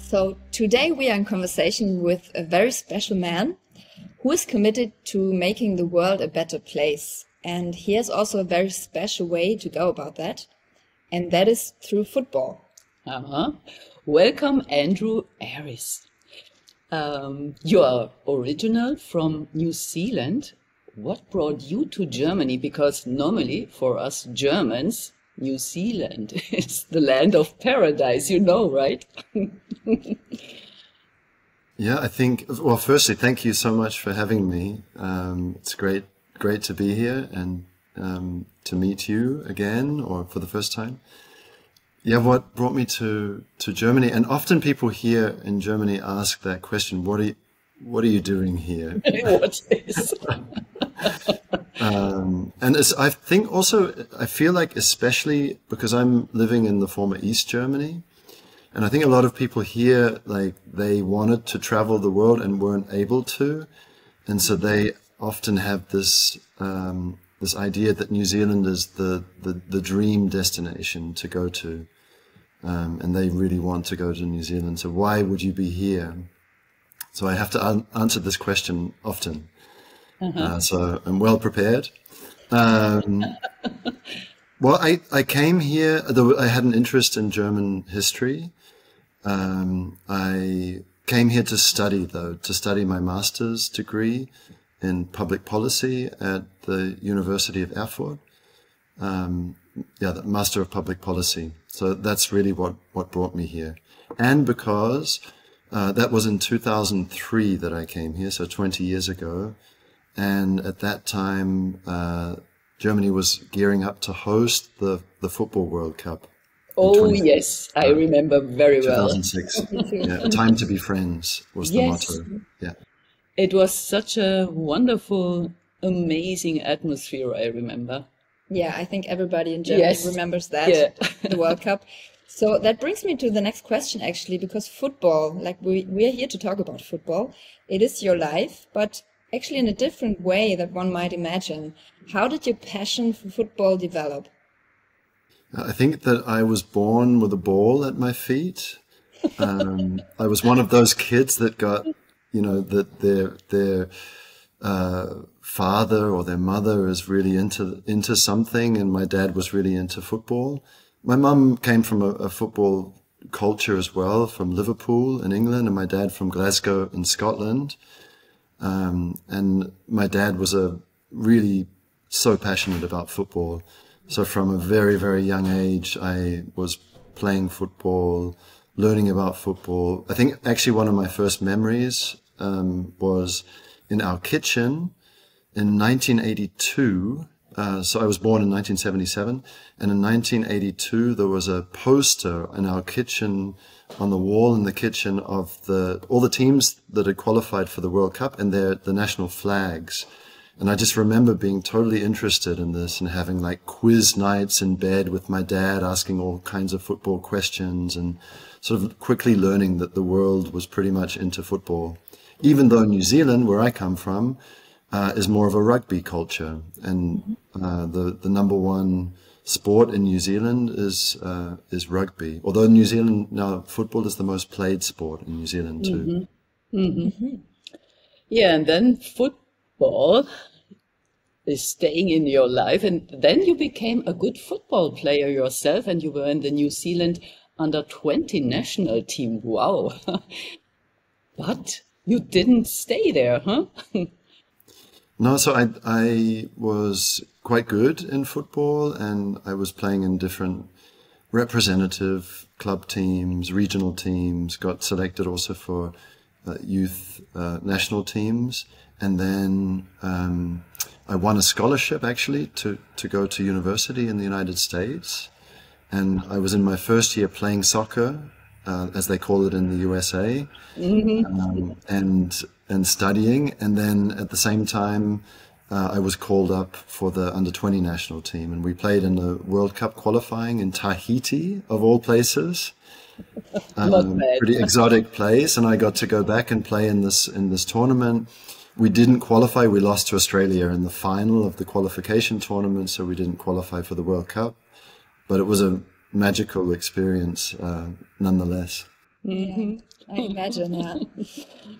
So today we are in conversation with a very special man who is committed to making the world a better place. And he has also a very special way to go about that. And that is through football. Welcome, Andrew Aris. You are original from New Zealand. What brought you to Germany? Because normally for us Germans, New Zealand is the land of paradise, you know, right? Yeah, I think, well, firstly, thank you so much for having me. It's great to be here and to meet you again or for the first time. Yeah, what brought me to Germany, and often people here in Germany ask that question, what are you doing here? What is? And I think also, I feel like especially because I'm living in the former East Germany, and I think a lot of people here, like they wanted to travel the world and weren't able to. And so they often have this, this idea that New Zealand is the dream destination to go to. And they really want to go to New Zealand. So why would you be here? So I have to answer this question often. So I'm well prepared. Well, I came here, I had an interest in German history. I came here to study my master's degree in public policy at the University of Erfurt. The Master of Public Policy. So that's really what brought me here. And because that was in 2003 that I came here, so 20 years ago. And at that time, Germany was gearing up to host the Football World Cup. Oh, yes, I remember very well. 2006. Yeah, time to be friends was the motto. Yeah. It was such a wonderful, amazing atmosphere, I remember. Yeah, I think everybody in Germany remembers that, the World Cup. So that brings me to the next question, actually, because football, like we are here to talk about football. It is your life, but actually in a different way that one might imagine. How did your passion for football develop? I think that I was born with a ball at my feet. I was one of those kids that got, that their father or their mother is really into something, and my dad was really into football. My mum came from a football culture as well, from Liverpool in England, and my dad from Glasgow in Scotland. And my dad was really so passionate about football. So from a very, very young age, I was playing football, learning about football. I think actually one of my first memories was in our kitchen in 1982. So I was born in 1977, and in 1982 there was a poster in our kitchen, on the wall in the kitchen, of all the teams that had qualified for the World Cup and the national flags. And I just remember being totally interested in this and having like quiz nights in bed with my dad, asking all kinds of football questions and sort of quickly learning that the world was pretty much into football. Even though New Zealand, where I come from, is more of a rugby culture, and the number one sport in New Zealand is rugby. Although New Zealand now, football is the most played sport in New Zealand too. Yeah, and then football is staying in your life, and then you became a good football player yourself, and you were in the New Zealand under-20 national team. Wow! But you didn't stay there, huh? No, so I was quite good in football, and I was playing in different representative club teams, regional teams, got selected also for youth national teams. And then I won a scholarship actually to go to university in the United States. And I was in my first year playing soccer, as they call it in the USA, and studying. And then at the same time, I was called up for the under-20 national team, and we played in the World Cup qualifying in Tahiti, of all places. Pretty exotic place, and I got to go back and play in this tournament. We didn't qualify. We lost to Australia in the final of the qualification tournament, so we didn't qualify for the World Cup. But it was a magical experience nonetheless. Yeah, I imagine, yeah.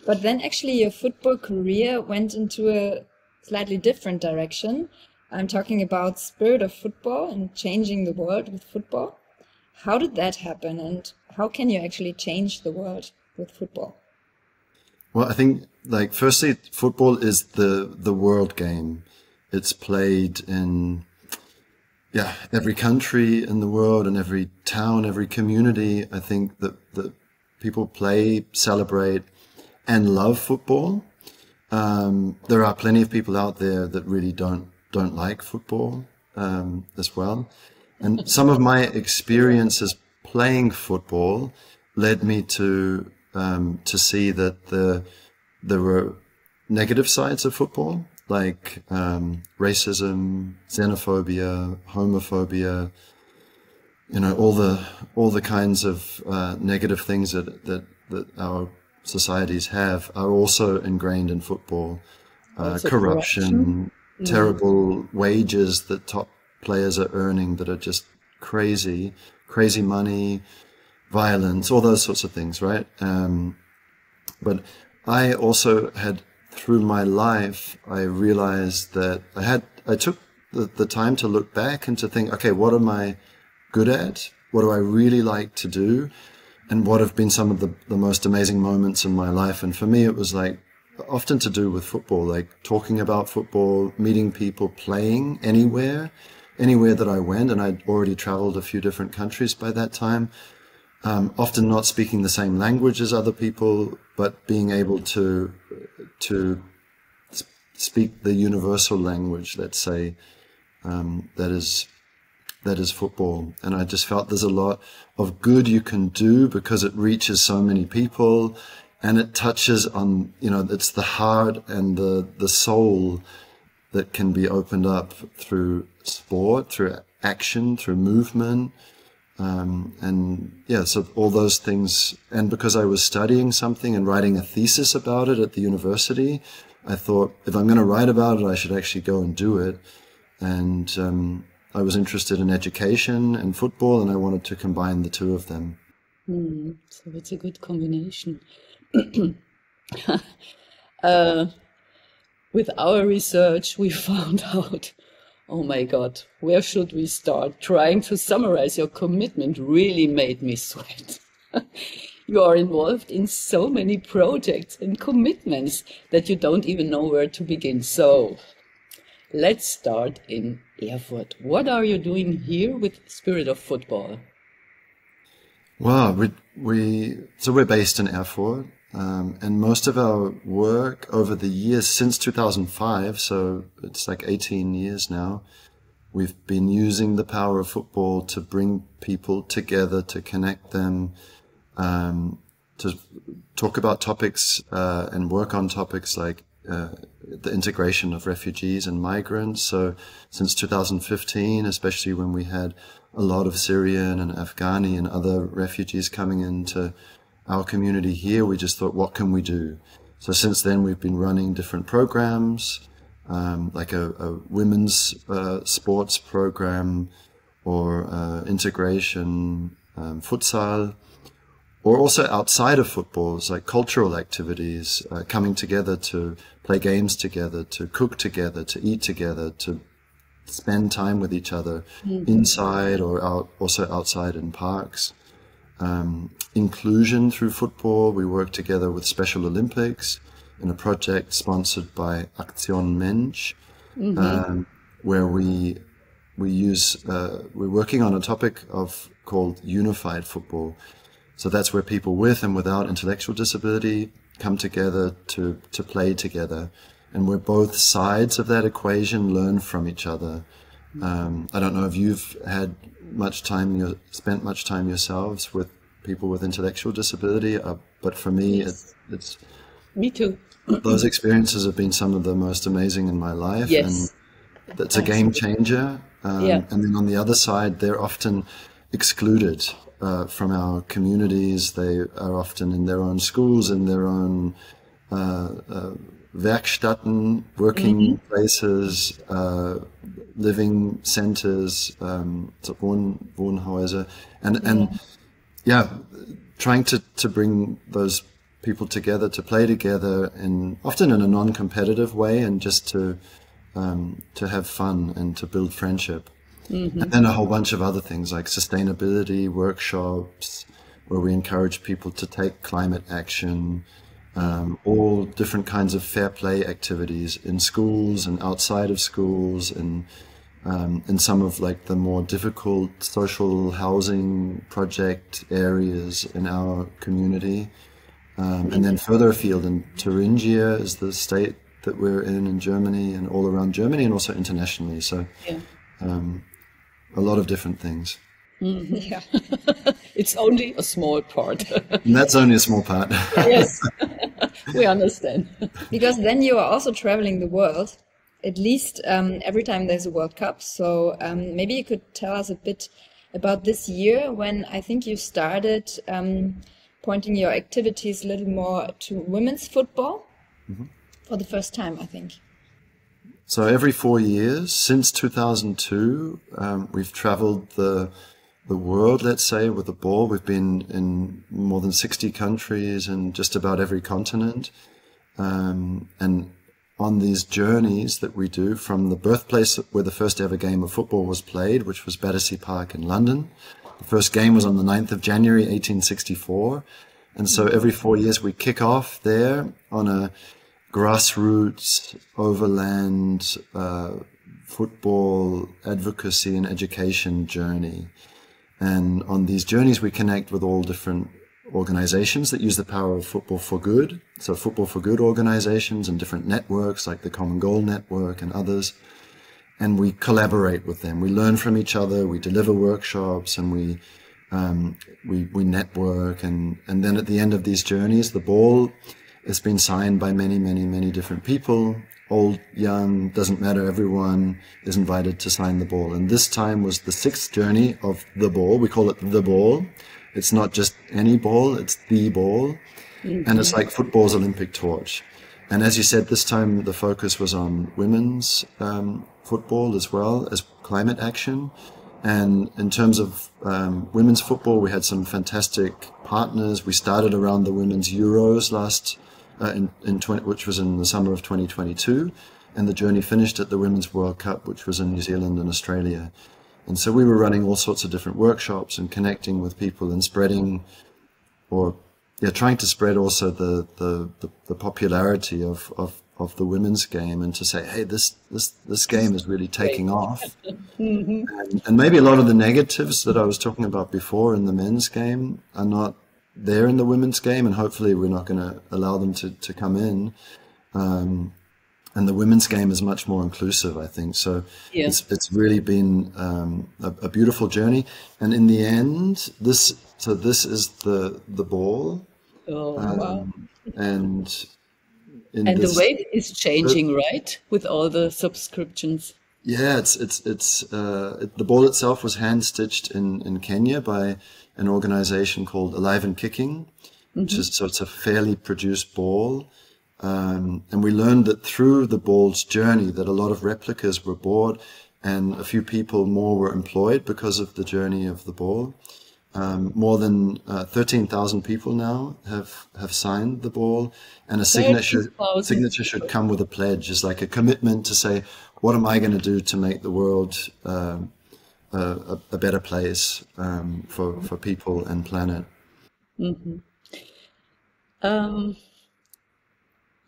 But then actually your football career went into a slightly different direction. I'm talking about spirit of football and changing the world with football. How did that happen, and how can you actually change the world with football? Well, I think, like, firstly, football is the world game. It's played in, every country in the world and every town, every community. I think that people play, celebrate, and love football. There are plenty of people out there that really don't like football as well. And some of my experiences playing football led me to see that there were negative sides of football, like racism, xenophobia, homophobia, all the kinds of negative things that our societies have are also ingrained in football. Corruption, terrible wages that top players are earning that are just crazy money, violence, all those sorts of things, right? But I also had, through my life, I realized that I took the time to look back and to think, okay, what am I good at? What do I really like to do? And what have been some of the most amazing moments in my life? And for me, it was like often to do with football, like talking about football, meeting people, playing anywhere that I went. And I'd already traveled a few different countries by that time. Often not speaking the same language as other people, but being able to speak the universal language, let's say, that is football. And I just felt there's a lot of good you can do because it reaches so many people, and it touches on, it's the heart and the soul that can be opened up through sport, through action, through movement. So all those things. And because I was studying something and writing a thesis about it at the university, I thought, if I'm going to write about it, I should actually go and do it. And I was interested in education and football, and I wanted to combine the two of them. So it's a good combination. With our research, we found out, oh my God, where should we start? Trying to summarize your commitment really made me sweat. You are involved in so many projects and commitments that you don't even know where to begin. So let's start in Erfurt. What are you doing here with Spirit of Football? Well, we're based in Erfurt, and most of our work over the years since 2005, so it's like 18 years now, we've been using the power of football to bring people together, to connect them, to talk about topics and work on topics like the integration of refugees and migrants. So since 2015, especially when we had a lot of Syrian and Afghani and other refugees coming into our community here, we just thought, what can we do? So since then, we've been running different programs, like a women's sports program, or integration, futsal, or also outside of football, like cultural activities, coming together to play games together, to cook together, to eat together, to spend time with each other inside or also outside in parks. Inclusion through football. We work together with Special Olympics in a project sponsored by Aktion Mensch, where we're working on a topic called unified football. So that's where people with and without intellectual disability come together to play together. And where both sides of that equation learn from each other. I don't know if you've had spent much time yourselves with people with intellectual disability, but for me, Yes. it's Me too. those experiences have been some of the most amazing in my life. Yes. And that's a game changer. Yeah. And then on the other side, they're often excluded from our communities. They are often in their own schools, in their own Werkstätten, working places, living centers, so Wohnhäuser. And yeah, trying to bring those people together, to play together, and often in a non-competitive way, and just to have fun and to build friendship. Mm-hmm. And then a whole bunch of other things like sustainability workshops, where we encourage people to take climate action, all different kinds of fair play activities in schools and outside of schools, and in some of like the more difficult social housing project areas in our community. And then further afield in Thuringia is the state that we're in Germany, and all around Germany, and also internationally. So a lot of different things. Mm-hmm. Yeah. It's only a small part. And that's only a small part. Yes, we understand. Because then you are also traveling the world, at least every time there's a World Cup. So maybe you could tell us a bit about this year, when I think you started pointing your activities a little more to women's football for the first time, I think. So every 4 years, since 2002, we've traveled the world, let's say, with the ball. We've been in more than 60 countries and just about every continent. And on these journeys that we do, from the birthplace where the first ever game of football was played, which was Battersea Park in London. The first game was on the 9th of January, 1864. And so every 4 years we kick off there on a grassroots, overland, football advocacy and education journey. And on these journeys, we connect with all different organizations that use the power of football for good. So football for good organizations and different networks like the Common Goal Network and others. And we collaborate with them. We learn from each other. We deliver workshops, and we network. And then at the end of these journeys, the ball has been signed by many, many, many different people. Old, young, doesn't matter. Everyone is invited to sign the ball. And this time was the 6th journey of the ball. We call it the ball. It's not just any ball, it's the ball. Mm-hmm. And it's like football's Olympic torch. And as you said, this time the focus was on women's football as well as climate action. And in terms of women's football, we had some fantastic partners. We started around the Women's Euros which was in the summer of 2022. And the journey finished at the Women's World Cup, which was in New Zealand and Australia. And so we were running all sorts of different workshops and connecting with people and spreading, trying to spread also the popularity of the women's game, and to say, hey, this game is really taking off. Mm-hmm. And maybe a lot of the negatives that I was talking about before in the men's game are not there in the women's game, and hopefully we're not going to allow them to come in. And the women's game is much more inclusive, I think. So it's really been a beautiful journey. And in the end, this is the ball. Oh, wow. And the weight is changing, right? With all the subscriptions. Yeah, the ball itself was hand stitched in Kenya by an organization called Alive and Kicking, which is, so it's a fairly produced ball. And we learned that through the ball's journey that a lot of replicas were bought, and a few people more were employed because of the journey of the ball. More than 13,000 people now have signed the ball, and a signature should come with a pledge. It's like a commitment to say, what am I going to do to make the world a better place for people and planet? Mm-hmm.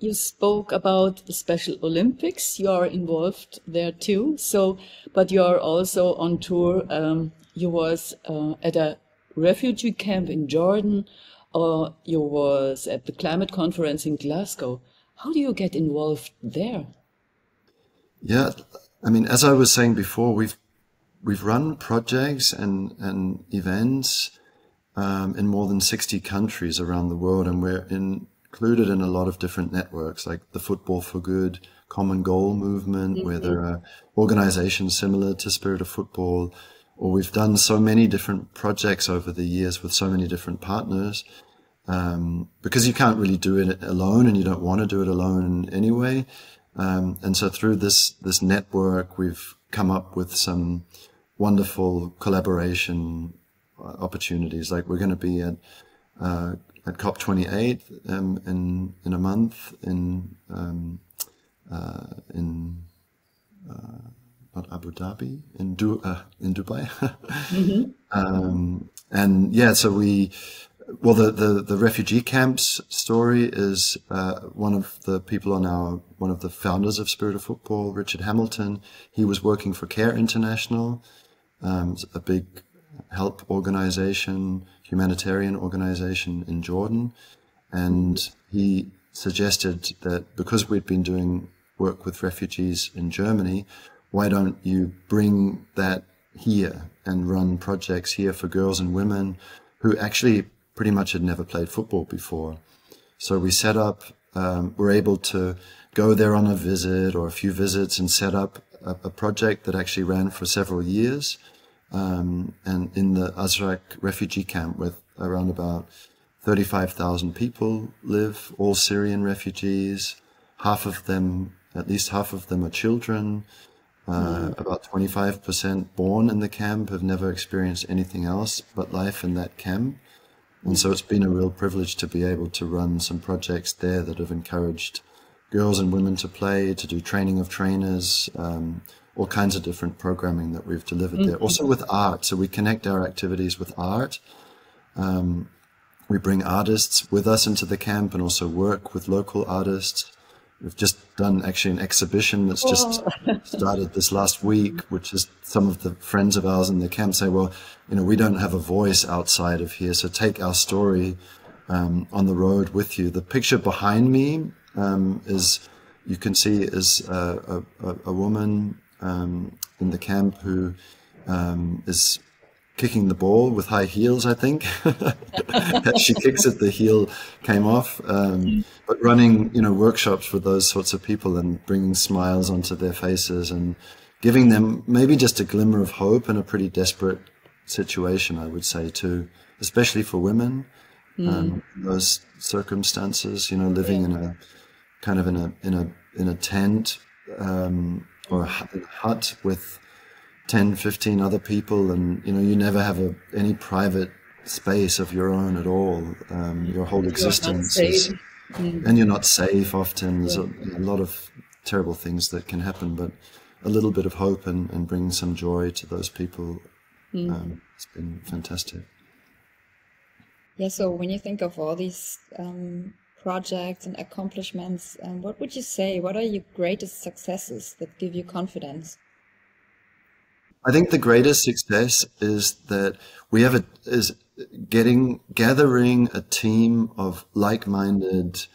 You spoke about the Special Olympics. You are involved there too. But you are also on tour. You was at a refugee camp in Jordan, or you was at the climate conference in Glasgow. How do you get involved there? Yeah, I mean, as I was saying before, we've run projects and events in more than 60 countries around the world, and we're included in a lot of different networks, like the Football for Good Common Goal movement, where there are organizations similar to Spirit of Football, or we've done so many different projects over the years with so many different partners, because you can't really do it alone, and you don't want to do it alone anyway. And so through this network, we've come up with some wonderful collaboration opportunities. Like we're going to be at COP28 in a month in not Abu Dhabi, in Dubai. And yeah, so the refugee camps story is one of the people one of the founders of Spirit of Football, Richard Hamilton. He was working for Care International, a big help organization, humanitarian organization in Jordan. And he suggested that because we'd been doing work with refugees in Germany, why don't you bring that here and run projects here for girls and women who actually pretty much had never played football before. So we set up, we're able to go there on a visit or a few visits and set up a project that actually ran for several years. And in the Azraq refugee camp, with around about 35,000 people live, all Syrian refugees. At least half of them are children. About 25% born in the camp have never experienced anything else but life in that camp. And so it's been a real privilege to be able to run some projects there that have encouraged girls and women to play, to do training of trainers, all kinds of different programming that we've delivered there. Also with art. So we connect our activities with art. We bring artists with us into the camp and also work with local artists. We've just done actually an exhibition that's just started this last week, which is some of the friends of ours in the camp say, well, we don't have a voice outside of here, so take our story on the road with you. The picture behind me you can see is a woman in the camp who is kicking the ball with high heels, I think. As she kicks it, the heel came off. But running, workshops for those sorts of people and bringing smiles onto their faces and giving them maybe just a glimmer of hope in a pretty desperate situation, I would say, too, especially for women. Those circumstances, living in a kind of in a tent or a hut with 10, 15 other people, and you never have any private space of your own at all. Your whole existence is, and you're not safe often. There's a lot of terrible things that can happen, but a little bit of hope and bring some joy to those people. It's been fantastic. Yeah, so when you think of all these projects and accomplishments, what would you say? What are your greatest successes that give you confidence? I think the greatest success is that we have gathering a team of like-minded,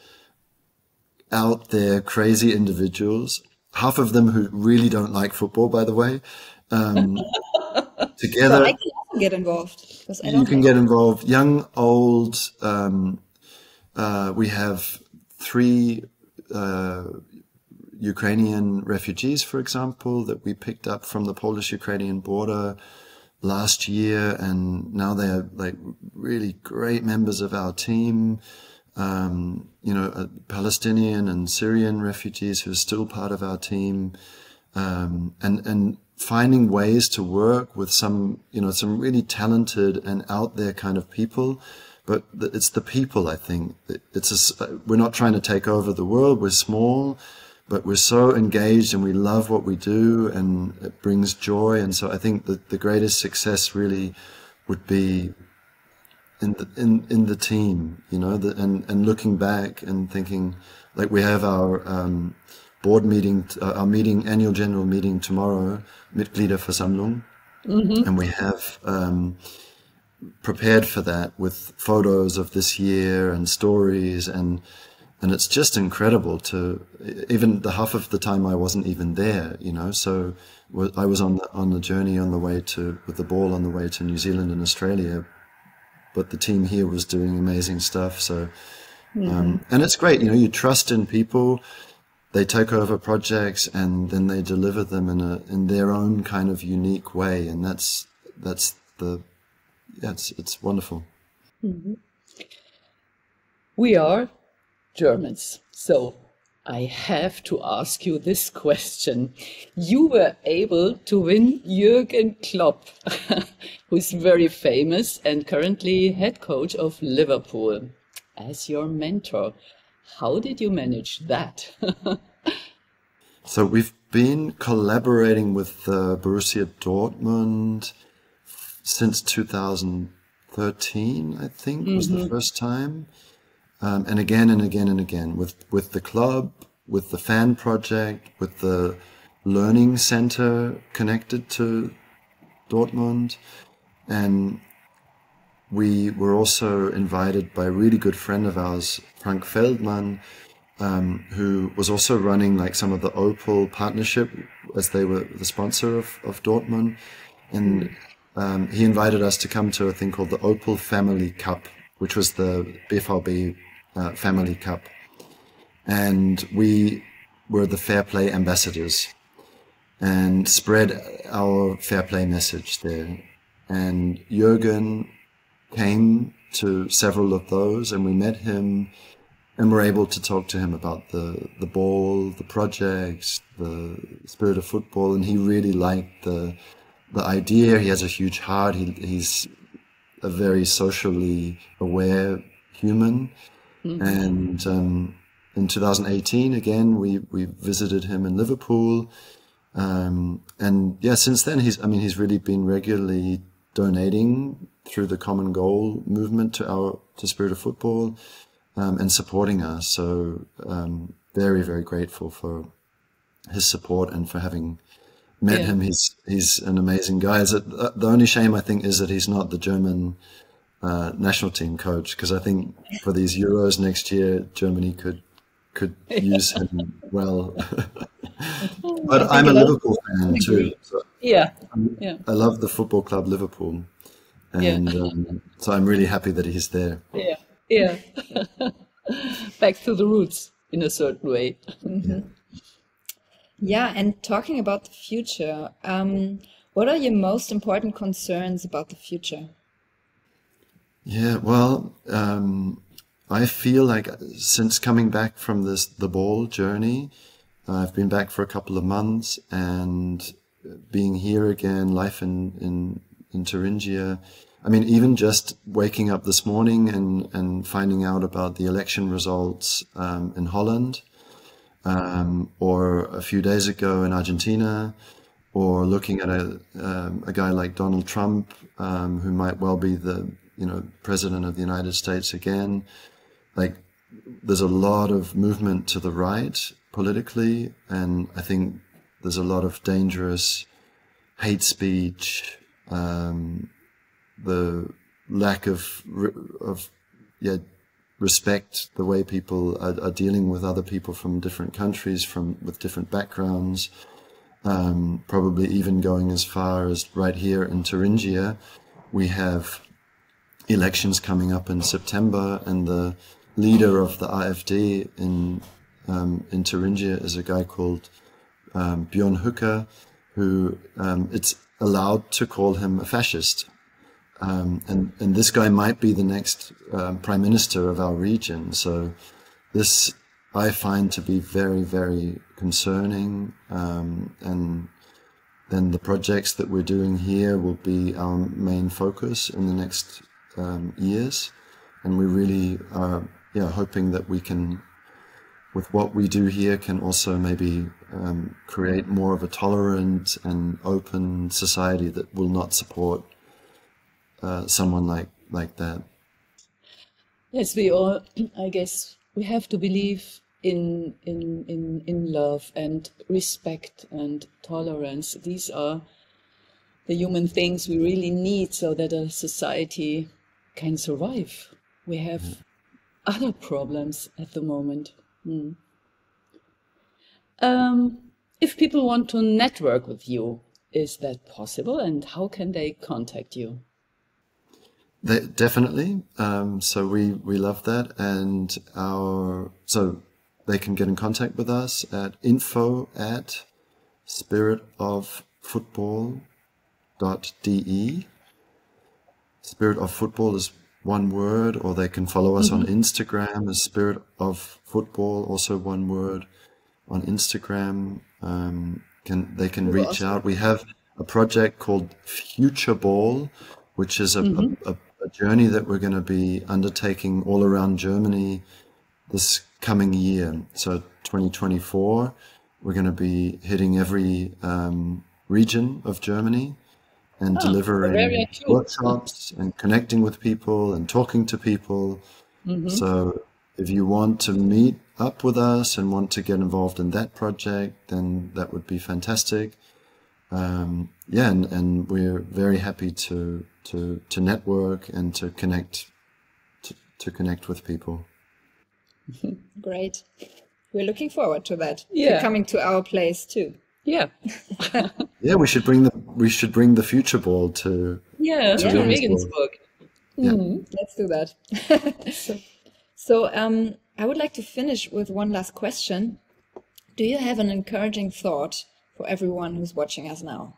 out there, crazy individuals. Half of them who really don't like football, by the way. Together, so I can also get involved because I don't. You can get involved, young, old. We have 3. Ukrainian refugees, for example, that we picked up from the Polish-Ukrainian border last year, and now they are like really great members of our team. Palestinian and Syrian refugees who are still part of our team, and finding ways to work with some really talented and out there kind of people. But it's the people, I think. We're not trying to take over the world. We're small, but we're so engaged and we love what we do and it brings joy. And so I think that the greatest success really would be in the team, and looking back and thinking, like we have our board meeting, annual general meeting tomorrow, Mitgliederversammlung, and we have prepared for that with photos of this year and stories, and it's just incredible to, even the half of the time I wasn't even there, so I was on the journey with the ball on the way to New Zealand and Australia, but the team here was doing amazing stuff. So, and it's great, you trust in people, they take over projects and then they deliver them in their own kind of unique way. And it's wonderful. We are Germans, so I have to ask you this question. You were able to win Jürgen Klopp, who's very famous and currently head coach of Liverpool, as your mentor. How did you manage that? So we've been collaborating with Borussia Dortmund since 2013, I think, was the first time. And again and again and again with the club, with the fan project, with the learning center connected to Dortmund. And we were also invited by a really good friend of ours, Frank Feldman, who was also running like some of the Opel partnership as they were the sponsor of Dortmund. And he invited us to come to a thing called the Opel Family Cup, which was the BVB Family Cup. And we were the Fair Play ambassadors and spread our fair play message there. And Jürgen came to several of those, and we met him and were able to talk to him about the ball, the projects, the spirit of football. And he really liked the idea. He has a huge heart. He's a very socially aware human. And in 2018, again, we visited him in Liverpool. And yeah, since then, he's really been regularly donating through the Common Goal movement to Spirit of Football, and supporting us. So, very, very grateful for his support and for having met him. He's an amazing guy. The only shame, I think, is that he's not the German national team coach, because I think for these Euros next year, Germany could use him well. But I'm a Liverpool fan too. So I love the football club Liverpool, and so I'm really happy that he's there. Yeah. Back to the roots in a certain way. Yeah, and talking about the future, what are your most important concerns about the future? Yeah, well, I feel like since coming back from the ball journey, I've been back for a couple of months, and being here again, life in Thuringia. I mean, even just waking up this morning and finding out about the election results in Holland, or a few days ago in Argentina, or looking at a guy like Donald Trump, who might well be the President of the United States again. Like, there's a lot of movement to the right politically, and I think there's a lot of dangerous hate speech, the lack of respect, the way people are dealing with other people from different countries, with different backgrounds, probably even going as far as right here in Thuringia. We have elections coming up in September, and the leader of the AfD in Thuringia is a guy called Björn Höcke, who it's allowed to call him a fascist. And this guy might be the next prime minister of our region. So this I find to be very, very concerning. And then the projects that we're doing here will be our main focus in the next years. And we really are hoping that we can, with what we do here, can also maybe create more of a tolerant and open society that will not support someone like that. Yes, we all, I guess, we have to believe in love and respect and tolerance. These are the human things we really need so that a society can survive. We have other problems at the moment. If people want to network with you, is that possible, and how can they contact you? Definitely. So we love that, and so they can get in contact with us at info@spiritoffootball.de. Spirit of Football is one word, or they can follow us on Instagram as Spirit of Football, also one word on Instagram. They can reach out. We have a project called Future Ball, which is a journey that we're going to be undertaking all around Germany this coming year. So 2024, we're going to be hitting every region of Germany and delivering workshops and connecting with people and talking to people. So if you want to meet up with us and want to get involved in that project, then that would be fantastic. And we're very happy to network and to connect with people. Great. We're looking forward to that. Yeah. To coming to our place too. Yeah. Yeah, we should bring the Future Ball to Regensburg. Yeah. Let's do that. So I would like to finish with one last question. Do you have an encouraging thought for everyone who's watching us now?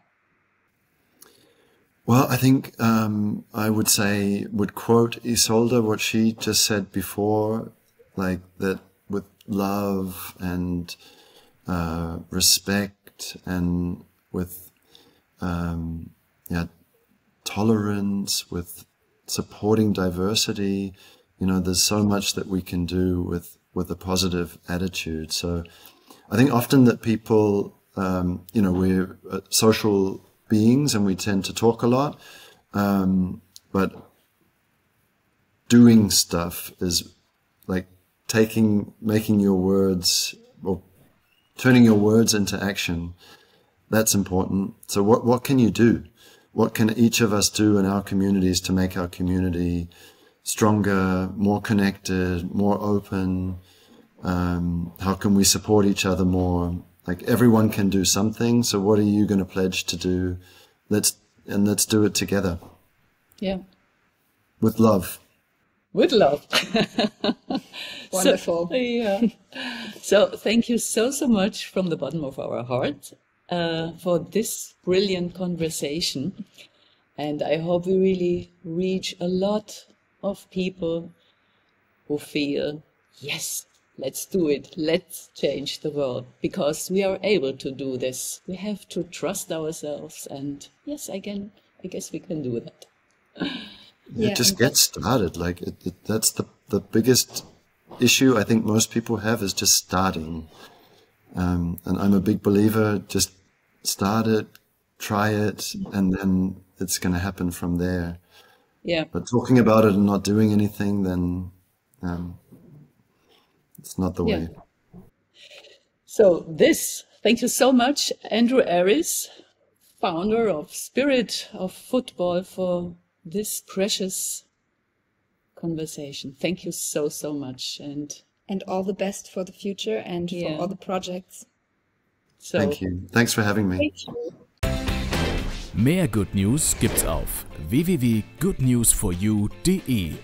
Well, I think I would quote Isolde, what she just said before, like that with love and respect and with tolerance, with supporting diversity. There's so much that we can do with a positive attitude. So I think often that people, we're social beings and we tend to talk a lot, but doing stuff is like making your words or turning your words into action. That's important. So what can you do? What can each of us do in our communities to make our community stronger, more connected, more open? How can we support each other more? Like everyone can do something. So what are you going to pledge to do? Let's do it together. Yeah. With love. With love. Wonderful. So thank you so much from the bottom of our heart for this brilliant conversation. And I hope we really reach a lot of people who feel, yes, let's do it. Let's change the world, because we are able to do this. We have to trust ourselves, and yes, I guess we can do that. Just get started. Like that's the biggest issue I think most people have, is just starting. And I'm a big believer, just start it, try it, and then it's going to happen from there. Yeah. But talking about it and not doing anything, then it's not the way. So thank you so much, Andrew Aris, founder of Spirit of Football, for this precious conversation. Thank you so much. And all the best for the future and for all the projects. So, thank you. Thanks for having me. Thank you. Mehr Good News gibt's auf www.goodnewsforyou.de.